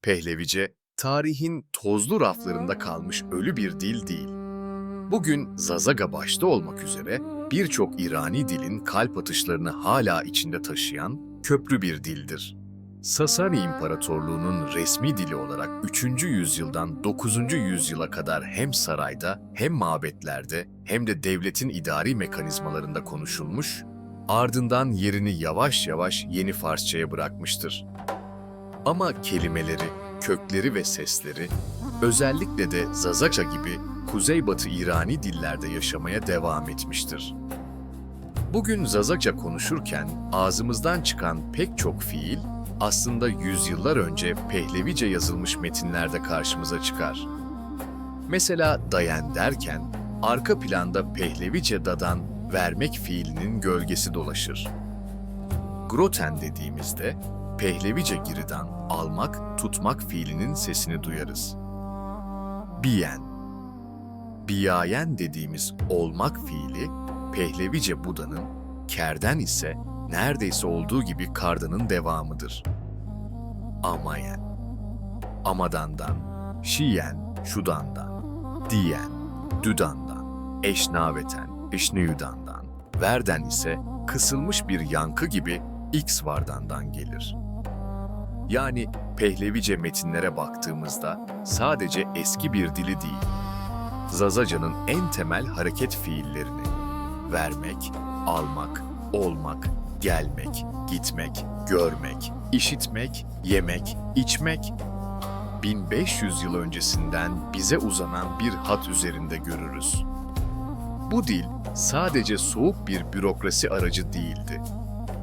Pehlevice, tarihin tozlu raflarında kalmış ölü bir dil değil. Bugün Zazaga başta olmak üzere birçok İrani dilin kalp atışlarını hala içinde taşıyan köprü bir dildir. Sasani İmparatorluğu'nun resmi dili olarak 3. yüzyıldan 9. yüzyıla kadar hem sarayda hem mabetlerde hem de devletin idari mekanizmalarında konuşulmuş, ardından yerini yavaş yavaş yeni Farsçaya bırakmıştır. Ama kelimeleri, kökleri ve sesleri, özellikle de Zazaca gibi Kuzeybatı İrani dillerde yaşamaya devam etmiştir. Bugün Zazaca konuşurken ağzımızdan çıkan pek çok fiil, aslında yüzyıllar önce Pehlevice yazılmış metinlerde karşımıza çıkar. Mesela dayan derken, arka planda Pehlevice dadan vermek fiilinin gölgesi dolaşır. Groten dediğimizde, Pehlevice giridan almak, tutmak fiilinin sesini duyarız. Biyen, biyayen dediğimiz olmak fiili, Pehlevice budanın, kerden ise neredeyse olduğu gibi kardanın devamıdır. Amayen, amadandan, şiyen, şudandan, diyen, düdandan, eşnaveten, eşneyudandan, verden ise kısılmış bir yankı gibi X vardandan gelir. Yani Pehlevice metinlere baktığımızda sadece eski bir dili değil, Zazaca'nın en temel hareket fiillerini, vermek, almak, olmak, gelmek, gitmek, görmek, işitmek, yemek, içmek, 1500 yıl öncesinden bize uzanan bir hat üzerinde görürüz. Bu dil sadece soğuk bir bürokrasi aracı değildi.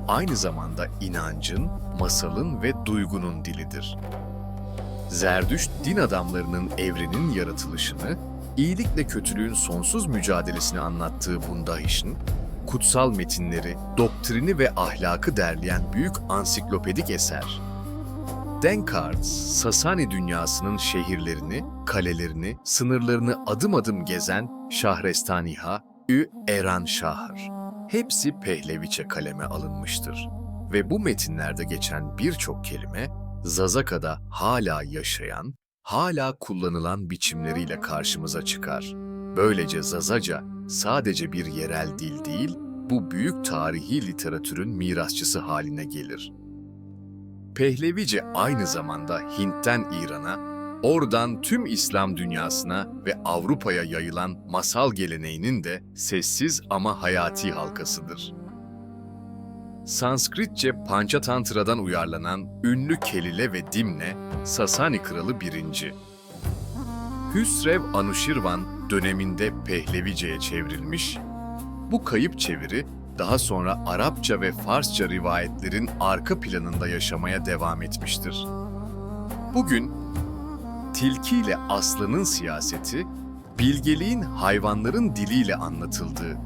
Aynı zamanda inancın, masalın ve duygunun dilidir. Zerdüşt din adamlarının evrenin yaratılışını, iyilikle kötülüğün sonsuz mücadelesini anlattığı Bundahishn, kutsal metinleri, doktrini ve ahlakı derleyen büyük ansiklopedik eser. Descartes, Sasani dünyasının şehirlerini, kalelerini, sınırlarını adım adım gezen Şahrestaniha, Eran Şahr. Hepsi Pehleviçe kaleme alınmıştır. Ve bu metinlerde geçen birçok kelime, Zazaka'da hala yaşayan, hala kullanılan biçimleriyle karşımıza çıkar. Böylece Zazaca sadece bir yerel dil değil, bu büyük tarihi literatürün mirasçısı haline gelir. Pehlevice aynı zamanda Hint'ten İran'a, oradan tüm İslam dünyasına ve Avrupa'ya yayılan masal geleneğinin de sessiz ama hayati halkasıdır. Sanskritçe Panchatantra'dan uyarlanan ünlü Kelile ve Dimne, Sasani Kralı 1. Hüsrev Anushirvan döneminde Pehlevice'ye çevrilmiş, bu kayıp çeviri daha sonra Arapça ve Farsça rivayetlerin arka planında yaşamaya devam etmiştir. Bugün tilki ile aslanın siyaseti, bilgeliğin hayvanların diliyle anlatıldığı.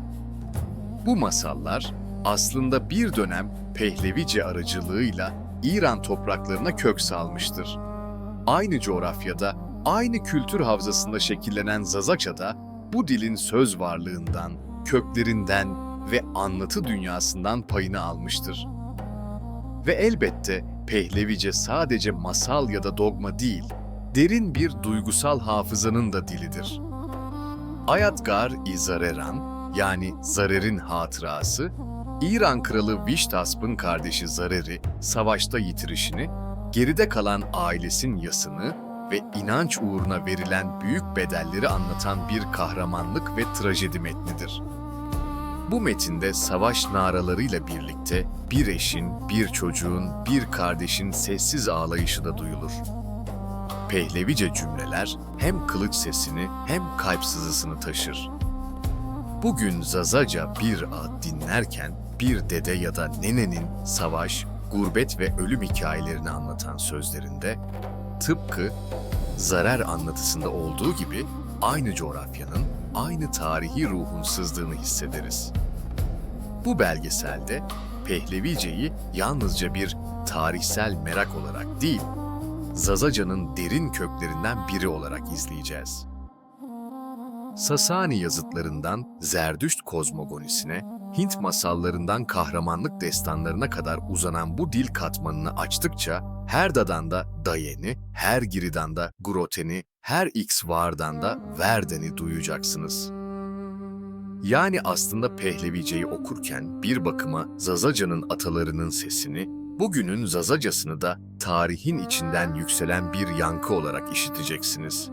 Bu masallar aslında bir dönem Pehlevice aracılığıyla İran topraklarına kök salmıştır. Aynı coğrafyada, aynı kültür havzasında şekillenen Zazaca'da bu dilin söz varlığından, köklerinden ve anlatı dünyasından payını almıştır. Ve elbette Pehlevice sadece masal ya da dogma değil, derin bir duygusal hafızanın da dilidir. Ayatgar-i Zareran, yani Zarer'in hatırası, İran kralı Viştasp'ın kardeşi Zarer'i savaşta yitirişini, geride kalan ailesinin yasını ve inanç uğruna verilen büyük bedelleri anlatan bir kahramanlık ve trajedi metnidir. Bu metinde savaş naralarıyla birlikte bir eşin, bir çocuğun, bir kardeşin sessiz ağlayışı da duyulur. Pehlevice cümleler hem kılıç sesini hem kalp sızısını taşır. Bugün Zazaca bir ağıt dinlerken bir dede ya da nenenin savaş, gurbet ve ölüm hikayelerini anlatan sözlerinde, tıpkı Zarer anlatısında olduğu gibi aynı coğrafyanın, aynı tarihi ruhun sızdığını hissederiz. Bu belgeselde Pehlevice'yi yalnızca bir tarihsel merak olarak değil, Zazaca'nın derin köklerinden biri olarak izleyeceğiz. Sasani yazıtlarından Zerdüşt kozmogonisine, Hint masallarından kahramanlık destanlarına kadar uzanan bu dil katmanını açtıkça Her dadan da dayeni, her giridan da groteni, her x vardan da verdeni duyacaksınız. Yani aslında Pehlevice'yi okurken bir bakıma Zazaca'nın atalarının sesini, bugünün Zazacasını da tarihin içinden yükselen bir yankı olarak işiteceksiniz.